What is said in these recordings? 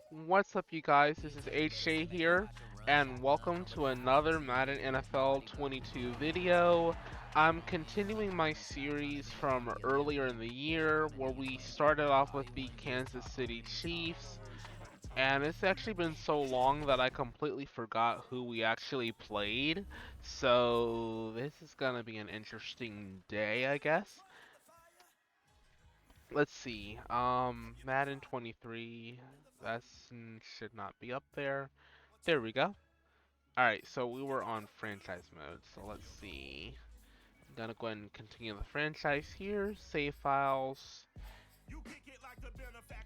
What's up, you guys? This is HJ here, and welcome to another Madden NFL 22 video. I'm continuing my series from earlier in the year where we started off with the Kansas City Chiefs, and it's actually been so long that I completely forgot who we actually played. So this is gonna be an interesting day, I guess. Let's see. Madden 23. That should not be up there. There we go. Alright, so we were on franchise mode. So let's see. I'm gonna go ahead and continue the franchise here. Save files.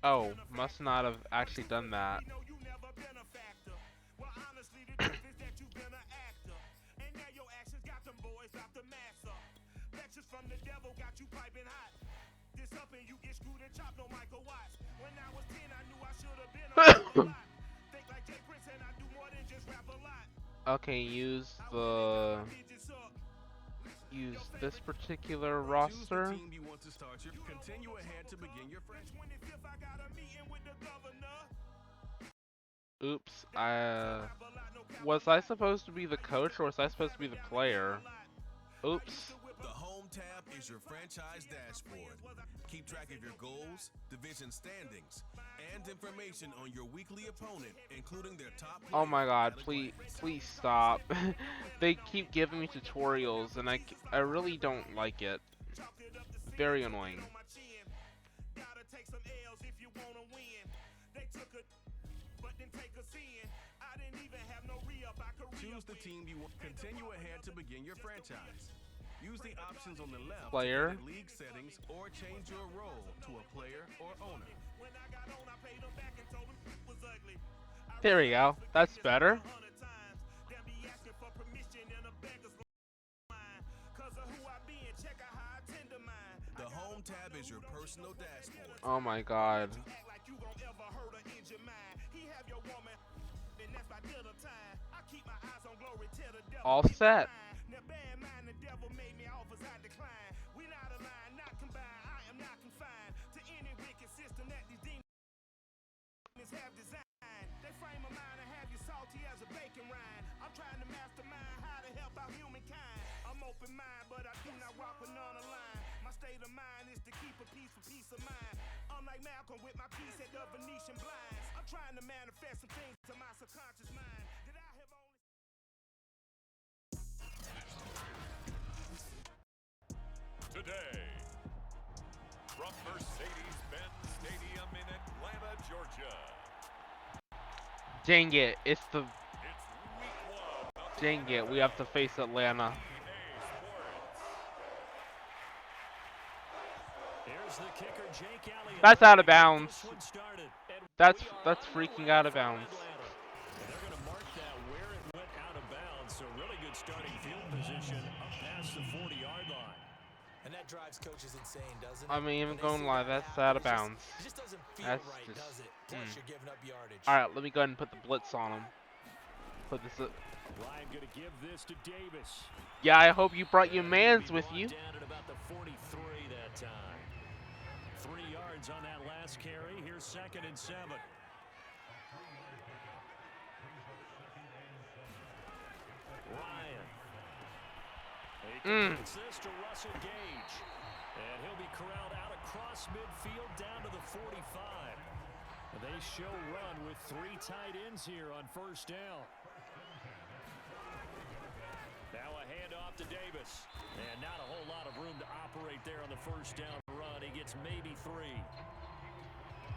Oh, must not have actually done that. Okay, use this particular roster. Oops, was I supposed to be the coach or was I supposed to be the player? Oops. The home tab is your franchise dashboard. Keep track of your goals, division standings, and information on your weekly opponent, including their top Oh my god, players. please stop. They keep giving me tutorials and I really don't like it. Very annoying. Choose the team you want. Continue ahead to begin your franchise. Use the options on the left Player. to edit league settings or change your role to a player or owner. There we go. That's better. The home tab is your personal dashboard. Oh my god. All set. With my piece at the Venetian blinds, I'm trying to manifest some things to my subconscious mind that I have only. Today, from Mercedes-Benz Stadium in Atlanta, Georgia. Dang it, it's the... It's week one of the Dang it, we have to face Atlanta. That's out of bounds. That's freaking out of bounds. They're going to mark that where it went out of bounds. So really good starting field position up past the 40-yard line. And that drives coaches insane, doesn't it? I mean, even going live, that's out of bounds. It just doesn't feel That's right, just... does it? Plus, you're giving up yardage. Alright, let me go ahead and put the blitz on him. Put this up. Ryan going to give this to Davis. Yeah, I hope you brought your mans with you. Down at about the 43 that time. 3 yards on that last carry. Here's 2nd and 7. Ryan. He completes this to Russell Gage. And he'll be corralled out across midfield down to the 45. They show run with 3 tight ends here on first down. Now a handoff to Davis. And not a whole lot of room to operate there on the first down run. He gets maybe 3.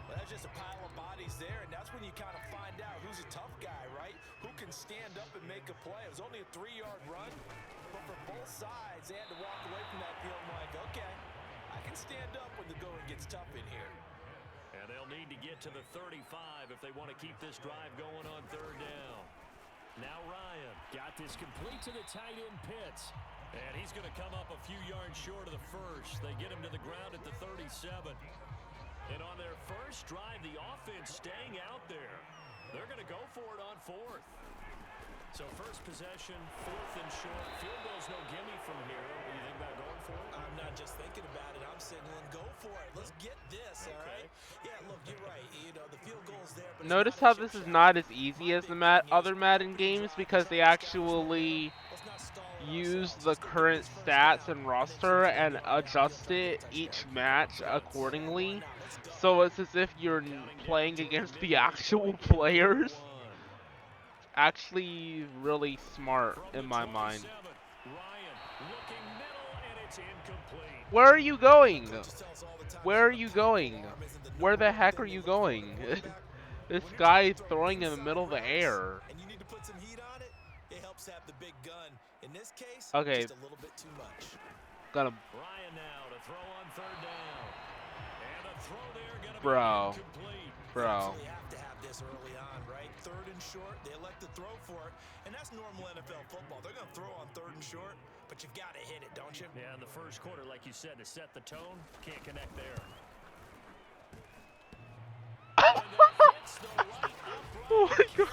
Well, that's just a pile of bodies there, and that's when you kind of find out who's a tough guy, right? Who can stand up and make a play. It was only a 3-yard run, but for both sides, they had to walk away from that field like, okay, I can stand up when the going gets tough in here. And they'll need to get to the 35 if they want to keep this drive going on 3rd down. Now Ryan got this complete to the tight end Pitts. And he's going to come up a few yards short of the first. They get him to the ground at the 37. And on their first drive, the offense staying out there. They're going to go for it on 4th. So first possession, 4th and short. Field goal's no gimme from here. What do you think about going for it? I'm not just thinking about signaling, go for it. Let's get this, all right? Yeah, look, you're right. You know, the field goal's there, but notice how this is not as easy as the other Madden games because they actually use the current stats and roster and adjust it each match accordingly. So it's as if you're playing against the actual players. Actually really smart in my mind. Where are you going? Where are you going? Where the heck are you going? This guy throwing in the middle of the air. And you need to put some heat on it. It helps have the big gun. In this case, Okay. just a little bit too much. Gonna. Ryan now to throw on third down. And a throw there gonna Bro. be incomplete. Bro. You have to have this early on, right? Third and short, they elect to throw for it. And that's normal NFL football. They're going to throw on third and short, but you've got to hit it, don't you? Yeah, in the first quarter, like you said, to set the tone, can't connect there. Oh my god.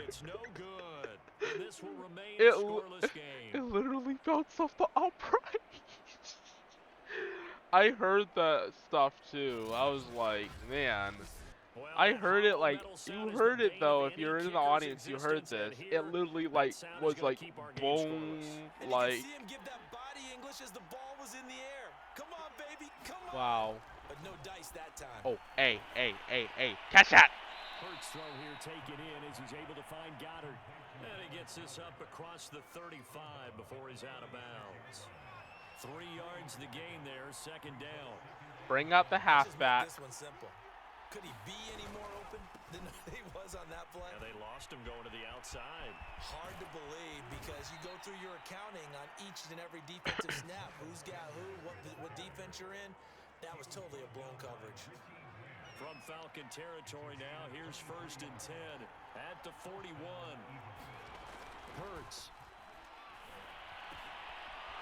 It's no good. And this will remain It, a scoreless game. it literally bounced off the upright. I heard that stuff too. I was like, man. I heard it like, you heard it though, if you're in the audience, you heard this. It literally like, was like, boom, like. See him give that body English as the ball was in the air. Come on, baby, come on. Wow. But no dice that time. Oh, hey, catch that! Hurts throw here taken in as he's able to find Goddard. And he gets this up across the 35 before he's out of bounds. 3 yards the gain there, second down. Bring up the halfback. This one's simple. Could he be any more open than he was on that play? And they lost him going to the outside. Hard to believe because you go through your accounting on each and every defensive snap. Who's got who, what defense you're in. That was totally a blown coverage. From Falcon territory now, here's 1st and 10 at the 41. Hurts.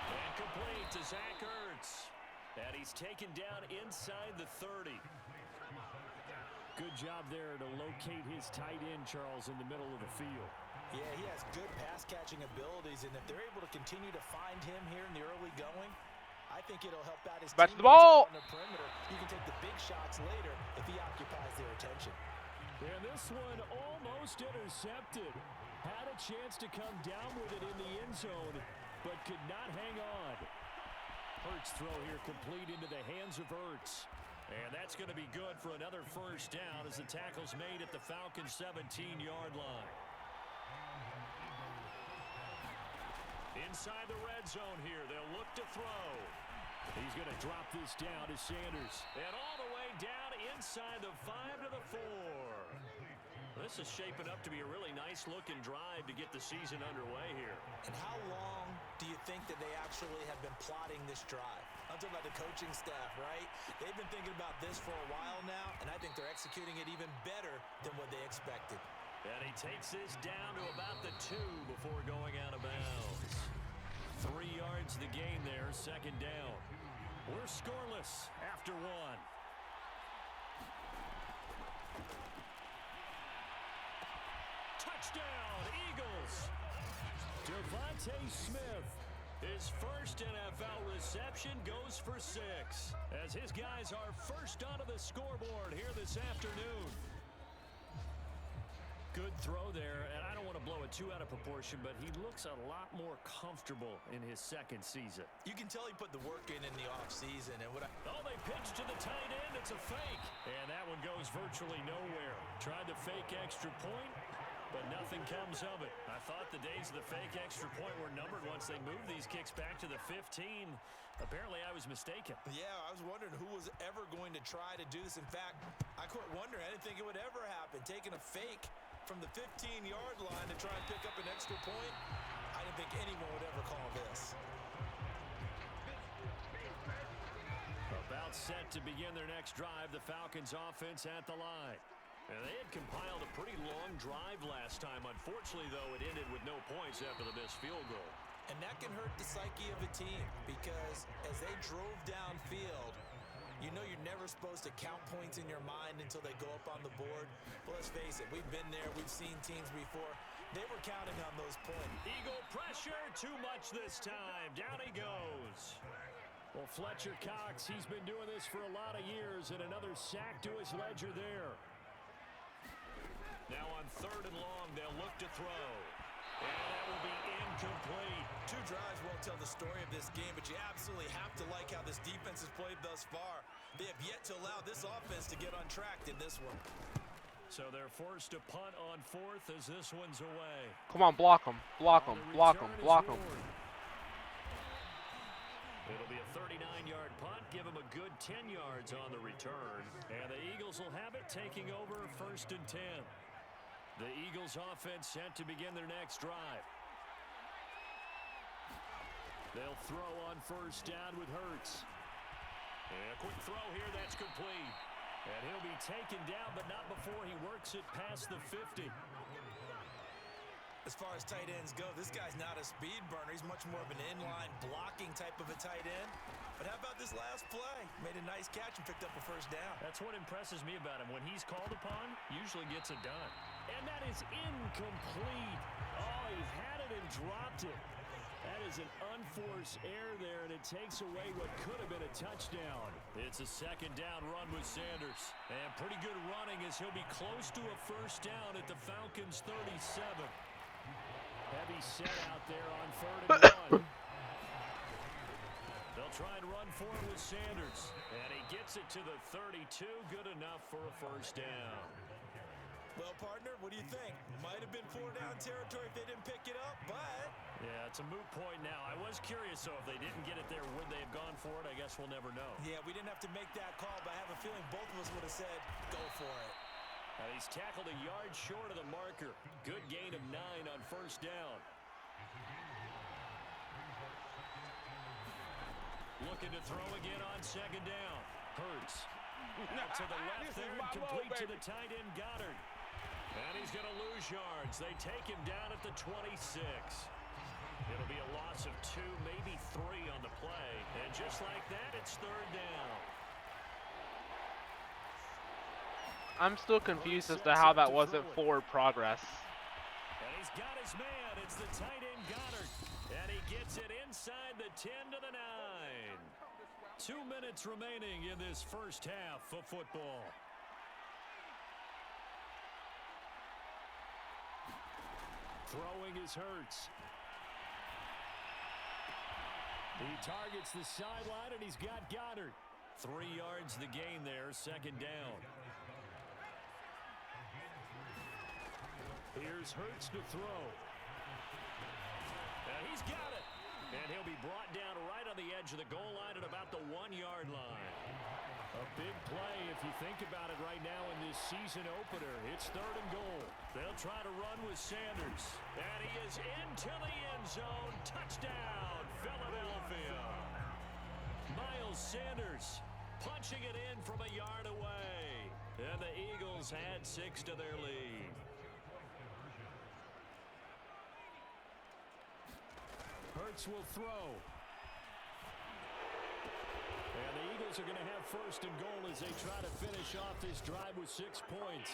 And complete to Zach Ertz. And he's taken down inside the 30. Good job there to locate his tight end, Charles, in the middle of the field. Yeah, he has good pass-catching abilities, and if they're able to continue to find him here in the early going, I think it'll help out his Back to team the ball. on the perimeter. You can take the big shots later if he occupies their attention. And this one almost intercepted. Had a chance to come down with it in the end zone, but could not hang on. Hurts throw here complete into the hands of Ertz. And that's going to be good for another first down as the tackle's made at the Falcons' 17-yard line. Inside the red zone here, they'll look to throw. He's going to drop this down to Sanders. And all the way down inside the 5 to the 4. This is shaping up to be a really nice-looking drive to get the season underway here. And how long do you think that they actually have been plotting this drive? I'm talking about the coaching staff, right? They've been thinking about this for a while now, and I think they're executing it even better than what they expected. And he takes this down to about the 2 before going out of bounds. 3 yards the gain there, second down. We're scoreless after 1. Touchdown, Eagles! Devontae Smith, his first NFL reception, goes for 6. As his guys are first onto the scoreboard here this afternoon. Good throw there, and I don't want to blow it too out of proportion, but he looks a lot more comfortable in his second season. You can tell he put the work in the offseason. And Oh, they pitch to the tight end. It's a fake. And that one goes virtually nowhere. Tried to fake extra point, but nothing comes of it. I thought the days of the fake extra point were numbered once they moved these kicks back to the 15. Apparently, I was mistaken. Yeah, I was wondering who was ever going to try to do this. In fact, I quit wondering. I didn't think it would ever happen. Taking a fake from the 15-yard line to try and pick up an extra point, I didn't think anyone would ever call this. About set to begin their next drive, the Falcons offense at the line. And they had compiled a pretty long drive last time. Unfortunately, though, it ended with no points after the missed field goal. And that can hurt the psyche of a team because as they drove downfield, you know you're never supposed to count points in your mind until they go up on the board. But let's face it, we've been there. We've seen teams before. They were counting on those points. Eagle pressure, too much this time. Down he goes. Well, Fletcher Cox, he's been doing this for a lot of years, and another sack to his ledger there. off to throw. And that will be incomplete. 2 drives won't tell the story of this game, but you absolutely have to like how this defense has played thus far. They have yet to allow this offense to get untracked in this one. So they're forced to punt on 4th as this one's away. Come on, block him, block him, block him, block him. It'll be a 39-yard punt, give him a good 10 yards on the return. And the Eagles will have it, taking over 1st and 10. The Eagles offense set to begin their next drive. They'll throw on 1st down with Hurts. And a quick throw here, that's complete. And he'll be taken down, but not before he works it past the 50. As far as tight ends go, this guy's not a speed burner. He's much more of an inline blocking type of a tight end. But how about this last play? Made a nice catch and picked up a 1st down. That's what impresses me about him. When he's called upon, usually gets it done. And that is incomplete. Oh, he had it and dropped it. That is an unforced error there, and it takes away what could have been a touchdown. It's a 2nd down run with Sanders. And pretty good running as he'll be close to a 1st down at the Falcons' 37. Heavy set out there on 3rd and 1. They'll try and run for it with Sanders. And he gets it to the 32. Good enough for a 1st down. Well, partner, what do you think? Might have been 4-down territory if they didn't pick it up, but... Yeah, it's a moot point now. I was curious, though, if they didn't get it there, would they have gone for it? I guess we'll never know. Yeah, we didn't have to make that call, but I have a feeling both of us would have said, go for it. He's tackled a yard short of the marker. Good gain of 9 on 1st down. Looking to throw again on 2nd down. Hurts. Out to the left there, complete to the tight end Goddard. And he's going to lose yards. They take him down at the 26. It'll be a loss of 2, maybe 3 on the play. And just like that, it's 3rd down. I'm still confused as to how that wasn't forward progress. And he's got his man. It's the tight end Goddard. And he gets it inside the 10 to the 9. 2 minutes remaining in this 1st half of football. Throwing is Hurts. He targets the sideline, and he's got Goddard. 3 yards the gain there, 2nd down. Here's Hurts to throw. And he's got it. And he'll be brought down right on the edge of the goal line at about the 1-yard line. A big play if you think about it right now in this season opener. It's 3rd and goal. They'll try to run with Sanders. And he is into the end zone. Touchdown, Philadelphia. Miles Sanders punching it in from a yard away. And the Eagles add 6 to their lead. Hurts will throw. And the Eagles are going to have 1st and goal as they try to finish off this drive with 6 points.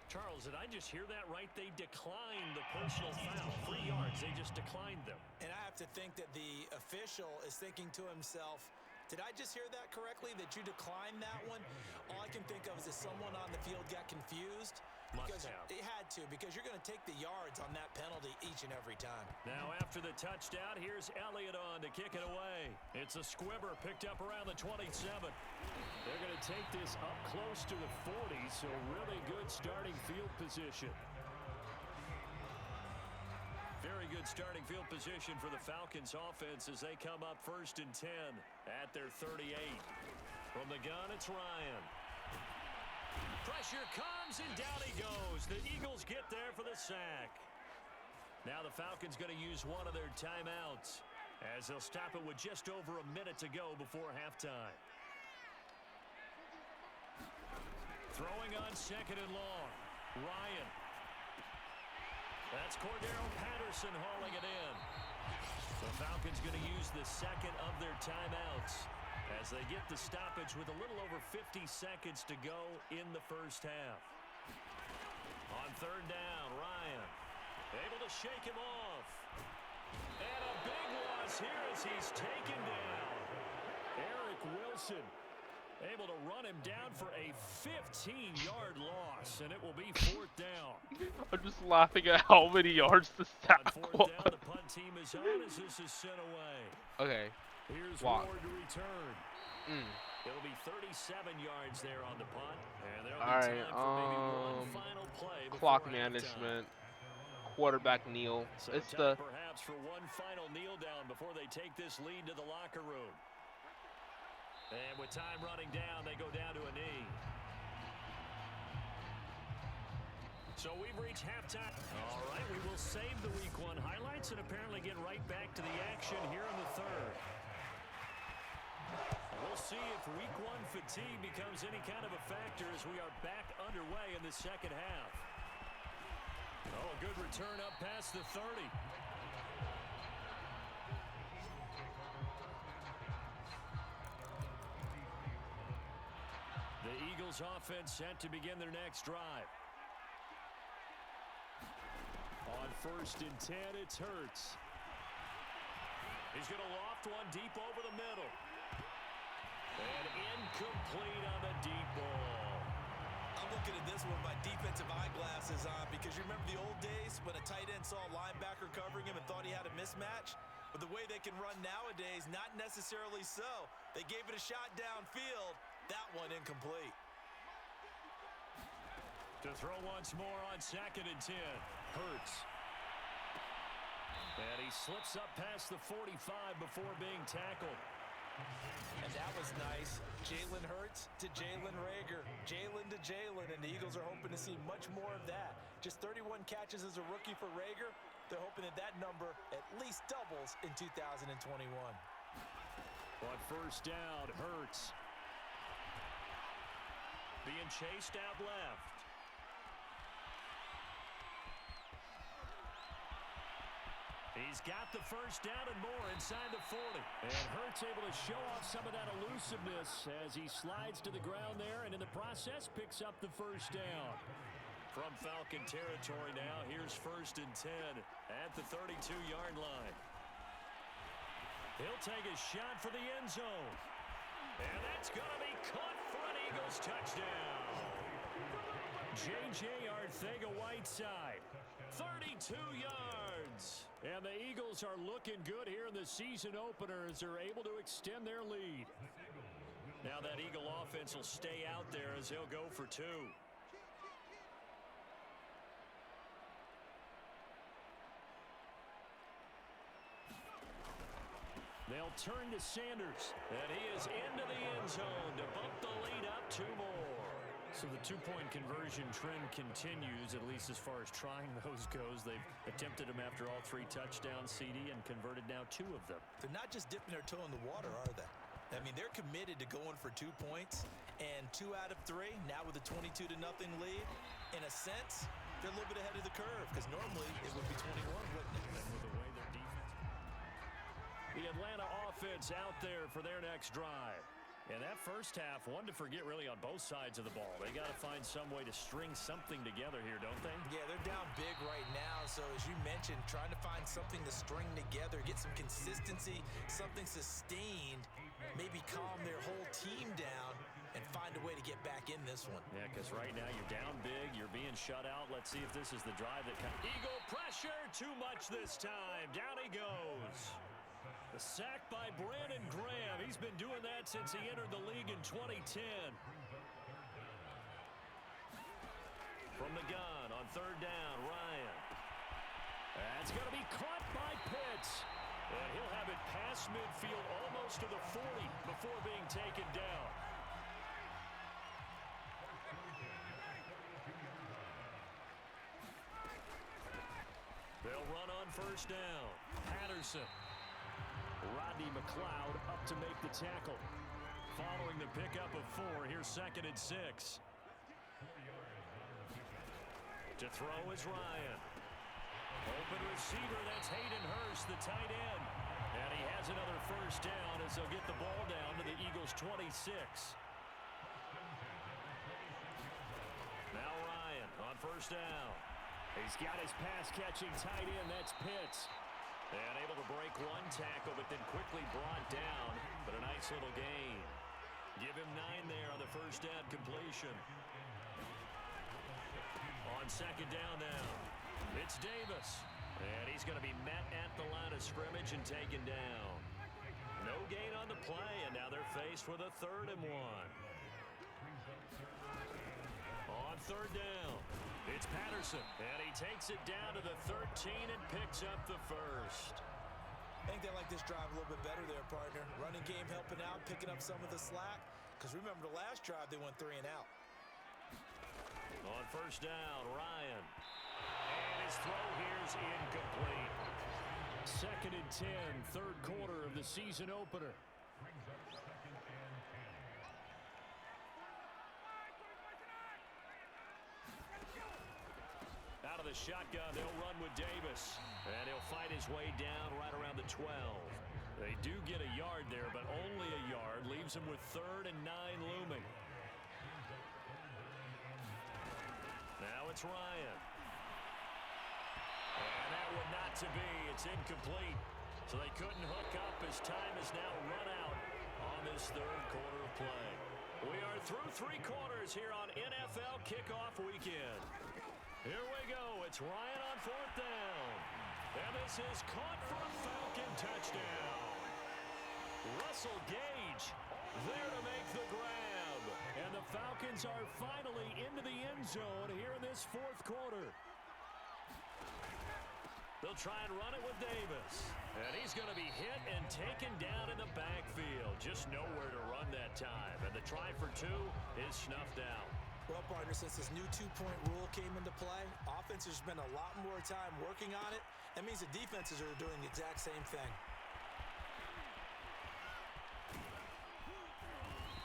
Charles, did I just hear that right? They declined the personal foul. 3 yards. They just declined them. And I have to think that the official is thinking to himself, did I just hear that correctly, that you declined that one? All I can think of is that someone on the field got confused. Because it had to, because you're going to take the yards on that penalty each and every time. Now after the touchdown, here's Elliott on to kick it away. It's a squibber picked up around the 27. They're going to take this up close to the 40, so really good starting field position. Very good starting field position for the Falcons offense as they come up 1st and 10 at their 38. From the gun, it's Ryan. Pressure comes, and down he goes. The Eagles get there for the sack. Now the Falcons going to use one of their timeouts as they'll stop it with just over a minute to go before halftime. Throwing on 2nd and long. Ryan. That's Cordero Patterson hauling it in. The Falcons going to use the 2nd of their timeouts as they get the stoppage with a little over 50 seconds to go in the 1st half. On 3rd down, Ryan able to shake him off. And a big loss here as he's taken down. Eric Wilson Able to run him down for a 15-yard loss, and it will be 4th down. I'm just laughing at how many yards the sack On 4th was. down, the punt team is on as this is sent away. Okay. Here's Walk. Ward to return. It'll be 37 yards there on the punt. And there'll be Alright, time for maybe one final play clock before halftime. management, quarterback kneel. So It's time the perhaps for one final kneel down before they take this lead to the locker room. And with time running down, they go down to a knee. So we've reached halftime. All right, we will save the Week 1 highlights and apparently get right back to the action here in the third. We'll see if Week 1 fatigue becomes any kind of a factor as we are back underway in the second half. Oh, a good return up past the 30. The Eagles offense set to begin their next drive. On 1st and 10, it's Hurts. He's going to loft one deep over the middle. And incomplete on the deep ball. I'm looking at this one with my defensive eyeglasses on because you remember the old days when a tight end saw a linebacker covering him and thought he had a mismatch? But the way they can run nowadays, not necessarily so. They gave it a shot downfield. That one incomplete. To throw once more on 2nd and 10. Hurts. And he slips up past the 45 before being tackled. And that was nice. Jalen Hurts to Jalen Reagor. Jalen to Jalen, and the Eagles are hoping to see much more of that. Just 31 catches as a rookie for Reagor. They're hoping that that number at least doubles in 2021. On 1st down, Hurts. Being chased out left. He's got the 1st down and more inside the 40. And Hurts able to show off some of that elusiveness as he slides to the ground there and in the process picks up the 1st down. From Falcon territory now, here's 1st and 10 at the 32-yard line. He'll take a shot for the end zone. And that's going to be caught for an Eagles touchdown. J.J. Arcega-Whiteside, 32 yards. And the Eagles are looking good here in the season opener as they're able to extend their lead. Now that Eagle offense will stay out there as they'll go for 2. They'll turn to Sanders, and he is into the end zone to bump the lead up 2 more. So the 2-point conversion trend continues, at least as far as trying those goes. They've attempted them after all 3 touchdowns, CD, and converted now 2 of them. They're not just dipping their toe in the water, are they? I mean, they're committed to going for 2 points, and 2 out of 3, now with a 22-0 lead. In a sense, they're a little bit ahead of the curve, because normally it would be 21, wouldn't it? And with the way their defense... The Atlanta offense out there for their next drive. And that first half, one to forget really on both sides of the ball. They got to find some way to string something together here, don't they? Yeah, they're down big right now. So as you mentioned, trying to find something to string together, get some consistency, something sustained, maybe calm their whole team down and find a way to get back in this one. Yeah, because right now you're down big, you're being shut out. Let's see if this is the drive that comes. Eagle pressure, too much this time. Down he goes. The sack by Brandon Graham. He's been doing that since he entered the league in 2010. From the gun on 3rd down, Ryan. That's going to be caught by Pitts. And he'll have it past midfield almost to the 40 before being taken down. They'll run on 1st down. Patterson. Rodney McLeod up to make the tackle. Following the pickup of 4, here's 2nd and 6. To throw is Ryan. Open receiver, that's Hayden Hurst, the tight end. And he has another 1st down as they'll get the ball down to the Eagles' 26. Now Ryan on 1st down. He's got his pass-catching tight end, that's Pitts. And able to break 1 tackle, but then quickly brought down. But a nice little gain. Give him 9 there. first down completion. On second down now, it's Davis. And he's going to be met at the line of scrimmage and taken down. No gain on the play, and now they're faced with a 3rd and 1. On third down, it's Patterson, and he takes it down to the 13 and picks up the first. I think they like this drive a little bit better there, partner. Running game helping out, picking up some of the slack. Because remember the last drive, they went 3 and out. On first down, Ryan. And his throw here's incomplete. 2nd and 10, 3rd quarter of the season opener. Out of the shotgun, they'll run with Davis. And he'll fight his way down right around the 12. They do get a yard there, but only a yard. Leaves them with 3rd and 9 looming. Now it's Ryan. And that one not to be. It's incomplete. So they couldn't hook up as time is now run out on this 3rd quarter of play. We are through 3 quarters here on NFL Kickoff Weekend. Here we go. It's Ryan on 4th down. And this is caught for a Falcon touchdown. Russell Gage there to make the grab. And the Falcons are finally into the end zone here in this 4th quarter. They'll try and run it with Davis. And he's going to be hit and taken down in the backfield. Just nowhere to run that time. And the try for 2 is snuffed out. Well, partner, since this new 2-point rule came into play, offenses spend a lot more time working on it. That means the defenses are doing the exact same thing.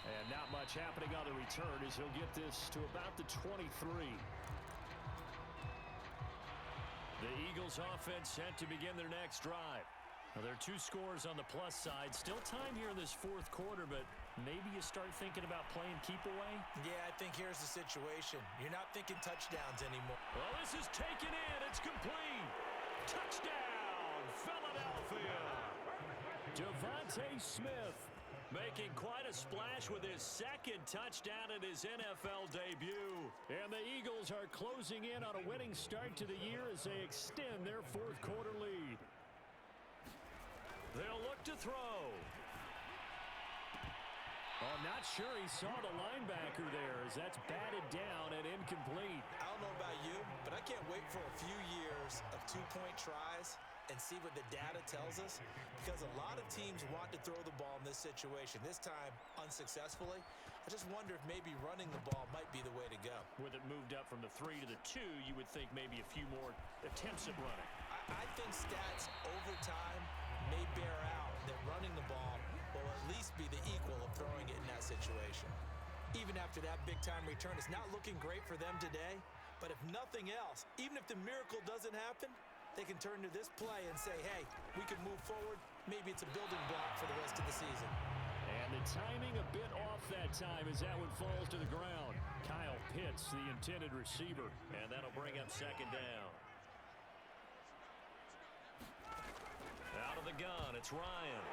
And not much happening on the return as he'll get this to about the 23. The Eagles offense set to begin their next drive. Now, there are 2 scores on the plus side. Still time here in this 4th quarter, but maybe you start thinking about playing keep away? Yeah, I think here's the situation. You're not thinking touchdowns anymore. Well, this is taken in. It's complete. Touchdown, Philadelphia. Devontae Smith making quite a splash with his 2nd touchdown in his NFL debut. And the Eagles are closing in on a winning start to the year as they extend their 4th quarter lead. They'll look to throw. I'm not sure he saw the linebacker there as that's batted down and incomplete. I don't know about you, but I can't wait for a few years of 2-point tries and see what the data tells us, because a lot of teams want to throw the ball in this situation. This time, unsuccessfully. I just wonder if maybe running the ball might be the way to go. With it moved up from the 3 to the 2, you would think maybe a few more attempts at running. I think stats over time may bear out that running the ball will at least be the equal of throwing it in that situation. Even after that big-time return, it's not looking great for them today, but if nothing else, even if the miracle doesn't happen, they can turn to this play and say, hey, we can move forward. Maybe it's a building block for the rest of the season. And the timing a bit off that time as that one falls to the ground. Kyle Pitts, the intended receiver, and that'll bring up 2nd down. Out of the gun, it's Ryan.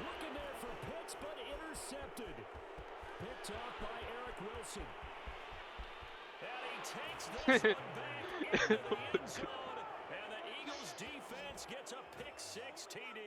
Looking there for Pitts, but intercepted. Picked off by Eric Wilson. And he takes this one back into the end zone. And the Eagles defense gets a pick-6 TD.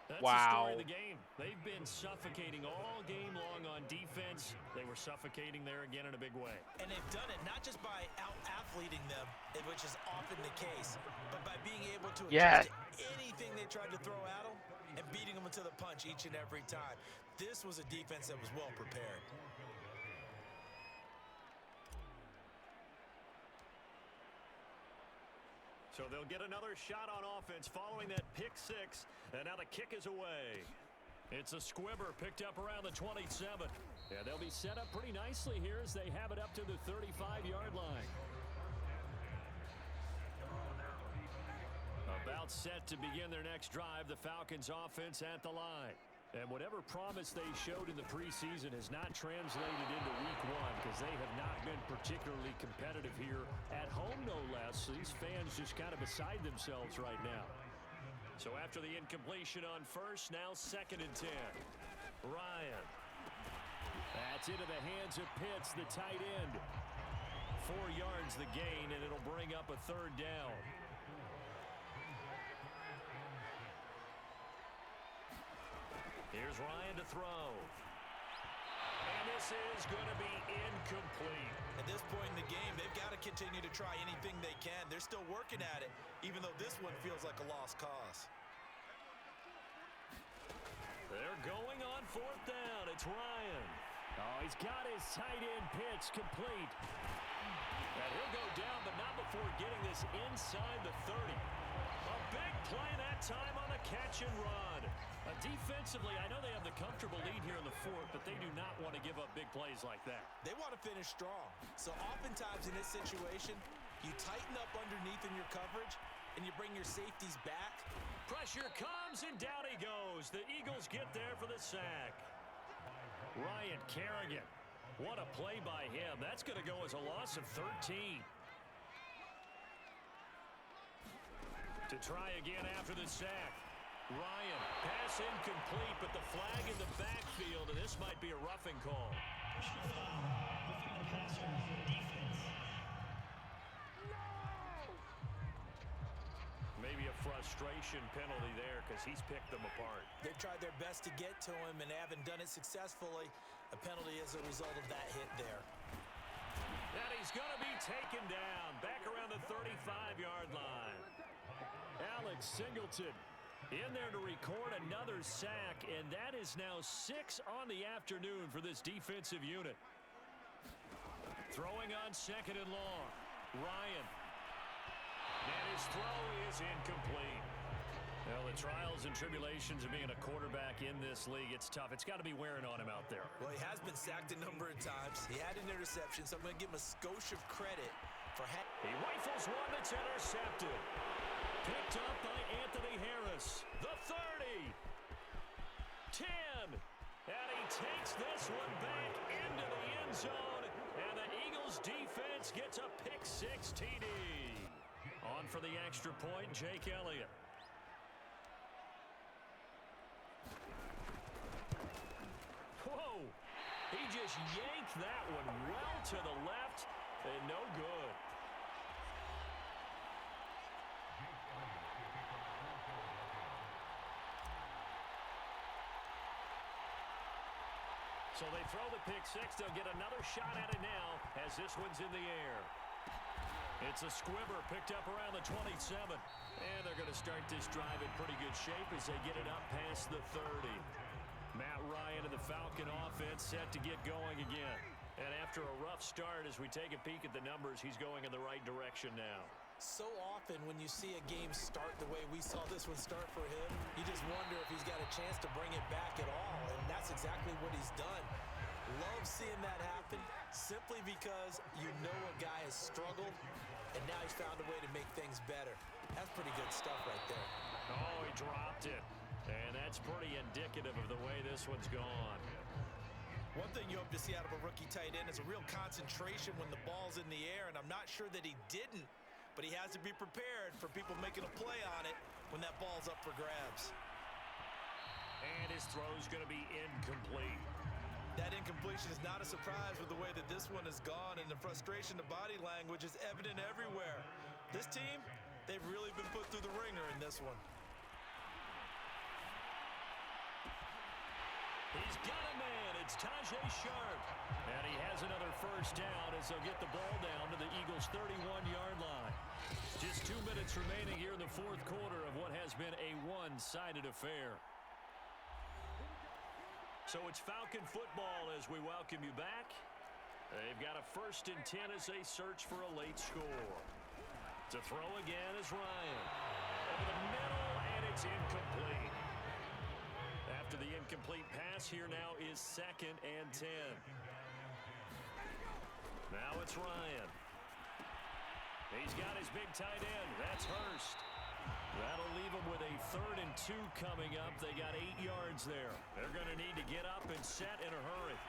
That's the story of the game. They've been suffocating all game long on defense. They were suffocating there again in a big way. And they've done it not just by out-athleting them, which is often the case, but by being able to adjust to anything they tried to throw at them and beating them into the punch each and every time. This was a defense that was well prepared. So they'll get another shot on offense following that pick-6, and now the kick is away. It's a squibber picked up around the 27. Yeah, they'll be set up pretty nicely here as they have it up to the 35-yard line. About set to begin their next drive, the Falcons offense at the line. And whatever promise they showed in the preseason has not translated into week 1 because they have not been particularly competitive here at home, no less. So these fans just kind of beside themselves right now. So after the incompletion on first, now 2nd and 10. Ryan That's into the hands of Pitts, the tight end. 4 yards the gain, and it'll bring up a third down. Here's Ryan to throw. And this is going to be incomplete. At this point in the game, they've got to continue to try anything they can. They're still working at it, even though this one feels like a lost cause. They're going on 4th down. It's Ryan. Oh, he's got his tight end Pitts complete. And he'll go down, but not before getting this inside the 30. A big play that time on the catch and run. Defensively, I know they have the comfortable lead here in the 4th, but they do not want to give up big plays like that. They want to finish strong. So oftentimes in this situation, you tighten up underneath in your coverage, and you bring your safeties back. Pressure comes, and down he goes. The Eagles get there for the sack. Ryan Kerrigan. What a play by him. That's going to go as a loss of 13. To try again after the sack. Ryan, pass incomplete, but the flag in the backfield, and this might be a roughing call. Maybe a frustration penalty there because he's picked them apart. They've tried their best to get to him and haven't done it successfully. A penalty as a result of that hit there. And he's going to be taken down back around the 35-yard line. Alex Singleton in there to record another sack, and that is now 6 on the afternoon for this defensive unit. Throwing on 2nd and long. Ryan. And his throw is incomplete. Well, the trials and tribulations of being a quarterback in this league, it's tough. It's got to be wearing on him out there. Well, he has been sacked a number of times. He had an interception, so I'm going to give him a skosh of credit for he rifles one that's intercepted. Picked up by Anthony Harris. The 30. 10. And he takes this one back into the end zone. And the Eagles defense gets a pick-6 TD. On for the extra point, Jake Elliott. Whoa. He just yanked that one well to the left and no good. So they throw the pick-6. They'll get another shot at it now as this one's in the air. It's a squibber picked up around the 27. And they're going to start this drive in pretty good shape as they get it up past the 30. Matt Ryan and the Falcon offense set to get going again. And after a rough start, as we take a peek at the numbers, he's going in the right direction now. So often when you see a game start the way we saw this one start for him, you just wonder if he's got a chance to bring it back at all, and that's exactly what he's done. Love seeing that happen simply because you know a guy has struggled, and now he's found a way to make things better. That's pretty good stuff right there. Oh, he dropped it, and that's pretty indicative of the way this one's gone. One thing you hope to see out of a rookie tight end is a real concentration when the ball's in the air, and I'm not sure that he didn't. But he has to be prepared for people making a play on it when that ball's up for grabs. And his throw's going to be incomplete. That incompletion is not a surprise with the way that this one has gone, and the frustration, the body language is evident everywhere. This team, they've really been put through the ringer in this one. He's got a man. It's Tajay Sharp. And he has another first down as they'll get the ball down to the Eagles' 31-yard line. Just 2 minutes remaining here in the 4th quarter of what has been a one-sided affair. So it's Falcon football as we welcome you back. They've got a 1st and 10 as they search for a late score. To throw again is Ryan. Over the middle, and it's incomplete. After the incomplete pass, here now is 2nd and 10. Now it's Ryan. He's got his big tight end. That's Hurst. That'll leave them with a 3rd and 2 coming up. They got 8 yards there. They're going to need to get up and set in a hurry.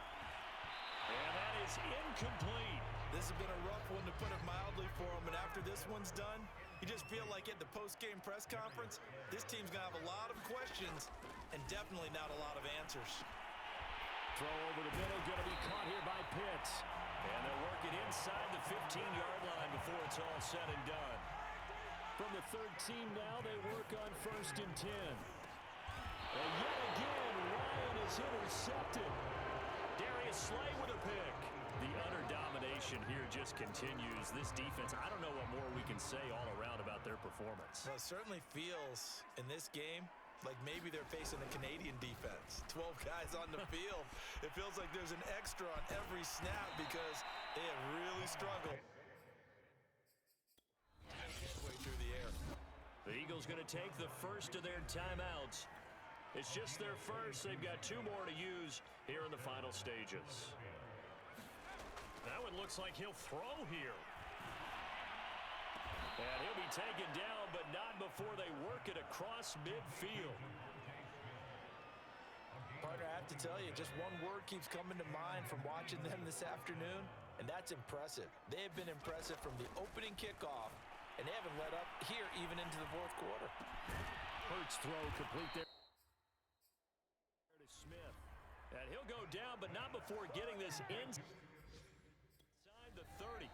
And that is incomplete. This has been a rough one, to put it mildly, for him. And after this one's done, you just feel like at the post-game press conference, this team's going to have a lot of questions and definitely not a lot of answers. Throw over the middle, going to be caught here by Pitts. And they'll work it inside the 15-yard line before it's all said and done. From the 13 now, they work on 1st and 10. And yet again, Ryan is intercepted. Darius Slay with a pick. The utter domination here just continues. This defense, I don't know what more we can say all around about their performance. Well, it certainly feels in this game like maybe they're facing the Canadian defense. 12 guys on the field. It feels like there's an extra on every snap because they have really struggled. Way through the air. The Eagles going to take the first of their timeouts. It's just their first. They've got 2 more to use here in the final stages. That one looks like he'll throw here. And he'll be taken down, but not before they work it across midfield. Partner, I have to tell you, just one word keeps coming to mind from watching them this afternoon, and that's impressive. They have been impressive from the opening kickoff, and they haven't let up here even into the 4th quarter. Hurts throw complete there to Smith. And he'll go down, but not before getting this inside the 30.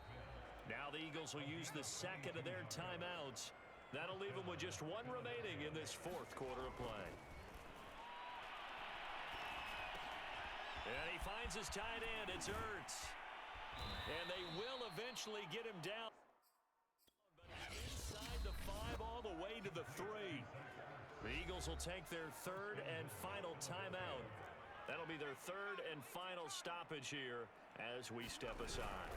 Now the Eagles will use the second of their timeouts. That'll leave them with just 1 remaining in this 4th quarter of play. And he finds his tight end. It's Ertz. And they will eventually get him down. But inside the 5 all the way to the 3. The Eagles will take their 3rd and final timeout. That'll be their 3rd and final stoppage here as we step aside.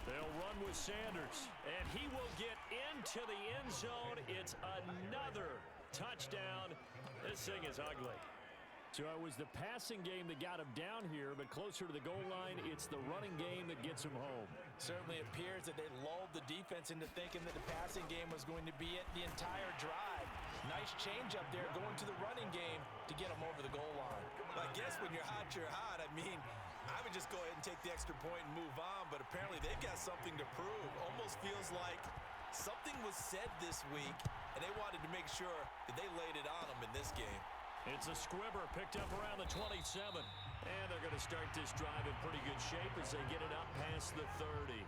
They'll run with Sanders, and he will get into the end zone. It's another touchdown. This thing is ugly. So it was the passing game that got him down here, but closer to the goal line, it's the running game that gets him home. Certainly appears that they lulled the defense into thinking that the passing game was going to be it the entire drive. Nice change up there going to the running game to get him over the goal line. I guess when you're hot, you're hot. I mean, I would just go ahead and take the extra point and move on, but apparently they've got something to prove. Almost feels like something was said this week, and they wanted to make sure that they laid it on them in this game. It's a squibber picked up around the 27. And they're going to start this drive in pretty good shape as they get it up past the 30.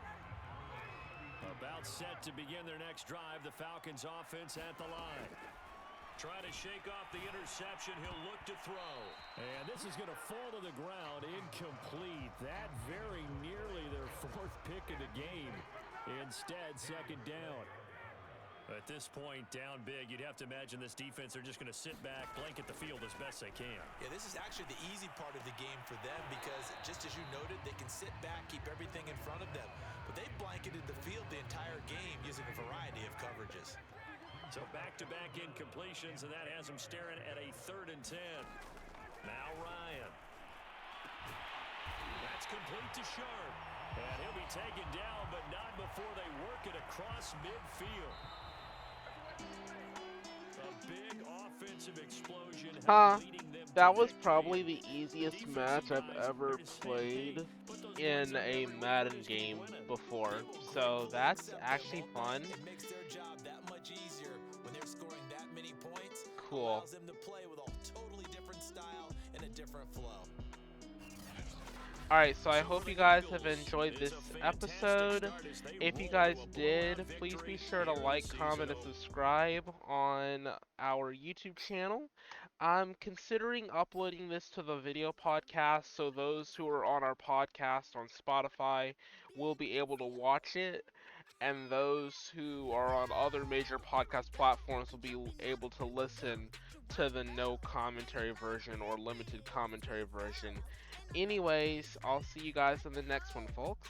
About set to begin their next drive, the Falcons offense at the line. Trying to shake off the interception. He'll look to throw. And this is going to fall to the ground. Incomplete. That very nearly their 4th pick of the game. Instead, 2nd down. At this point, down big, you'd have to imagine this defense, they're just going to sit back, blanket the field as best they can. Yeah, this is actually the easy part of the game for them because, just as you noted, they can sit back, keep everything in front of them. But they blanketed the field the entire game using a variety of coverages. So back-to-back incompletions, and that has them staring at a 3rd and 10. Now Ryan. That's complete to Sharp. And he'll be taken down, but not before they work it across midfield. A big offensive explosion. That was probably the easiest match I've ever played in a Madden game before. So that's actually fun. It makes their job that much easier when they're scoring that many points. Cool. Allows them to play with a totally different style and a different flow. Alright, so I hope you guys have enjoyed this episode. If you guys did, please be sure to like, comment, and subscribe on our YouTube channel. I'm considering uploading this to the video podcast, so those who are on our podcast on Spotify will be able to watch it, and those who are on other major podcast platforms will be able to listen to the no commentary version or limited commentary version. Anyways, I'll see you guys in the next one, folks.